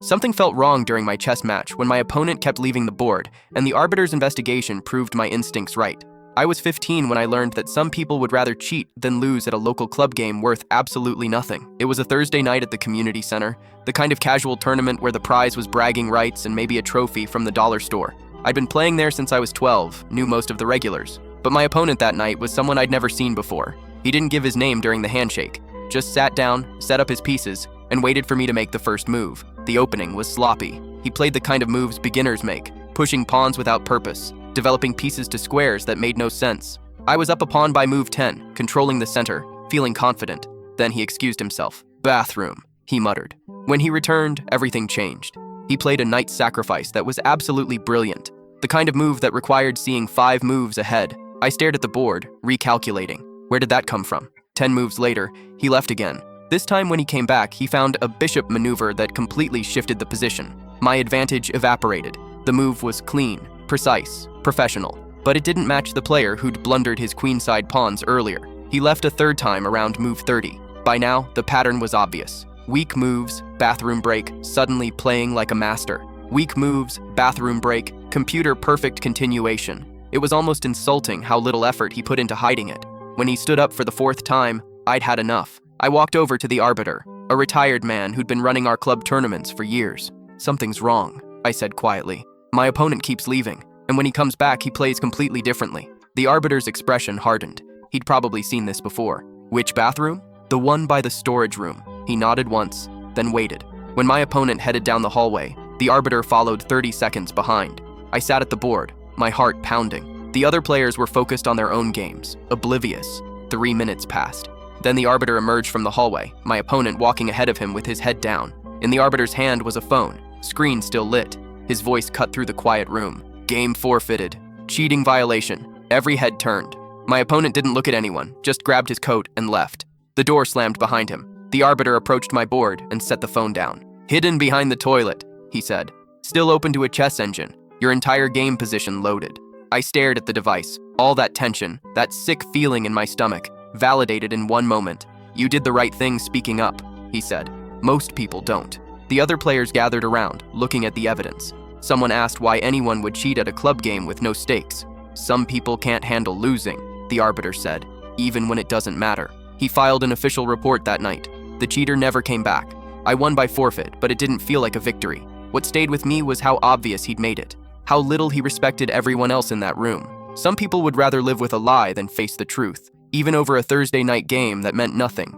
Something felt wrong during my chess match when my opponent kept leaving the board, and the arbiter's investigation proved my instincts right. I was 15 when I learned that some people would rather cheat than lose at a local club game worth absolutely nothing. It was a Thursday night at the community center, the kind of casual tournament where the prize was bragging rights and maybe a trophy from the dollar store. I'd been playing there since I was 12, knew most of the regulars. But my opponent that night was someone I'd never seen before. He didn't give his name during the handshake, just sat down, set up his pieces, and waited for me to make the first move. The opening was sloppy. He played the kind of moves beginners make, pushing pawns without purpose, developing pieces to squares that made no sense. I was up a pawn by move 10, controlling the center, feeling confident. Then he excused himself. "Bathroom," he muttered. When he returned, everything changed. He played a knight sacrifice that was absolutely brilliant, the kind of move that required seeing 5 moves ahead. I stared at the board, recalculating. Where did that come from? 10 moves later, he left again. This time when he came back, he found a bishop maneuver that completely shifted the position. My advantage evaporated. The move was clean, precise, professional, but it didn't match the player who'd blundered his queenside pawns earlier. He left a third time around move 30. By now, the pattern was obvious. Weak moves, bathroom break, suddenly playing like a master. Weak moves, bathroom break, computer perfect continuation. It was almost insulting how little effort he put into hiding it. When he stood up for the 4th time, I'd had enough. I walked over to the arbiter, a retired man who'd been running our club tournaments for years. "Something's wrong," I said quietly. "My opponent keeps leaving, and when he comes back, he plays completely differently." The arbiter's expression hardened. He'd probably seen this before. "Which bathroom?" "The one by the storage room." He nodded once, then waited. When my opponent headed down the hallway, the arbiter followed 30 seconds behind. I sat at the board, my heart pounding. The other players were focused on their own games, oblivious. 3 minutes passed. Then the arbiter emerged from the hallway, my opponent walking ahead of him with his head down. In the arbiter's hand was a phone, screen still lit. His voice cut through the quiet room. "Game forfeited. Cheating violation." Every head turned. My opponent didn't look at anyone, just grabbed his coat and left. The door slammed behind him. The arbiter approached my board and set the phone down. "Hidden behind the toilet," he said. "Still open to a chess engine. Your entire game position loaded." I stared at the device. All that tension, that sick feeling in my stomach, validated in one moment. "You did the right thing speaking up," he said. "Most people don't." The other players gathered around, looking at the evidence. Someone asked why anyone would cheat at a club game with no stakes. "Some people can't handle losing," the arbiter said, "even when it doesn't matter." He filed an official report that night. The cheater never came back. I won by forfeit, but it didn't feel like a victory. What stayed with me was how obvious he'd made it, how little he respected everyone else in that room. Some people would rather live with a lie than face the truth, even over a Thursday night game that meant nothing.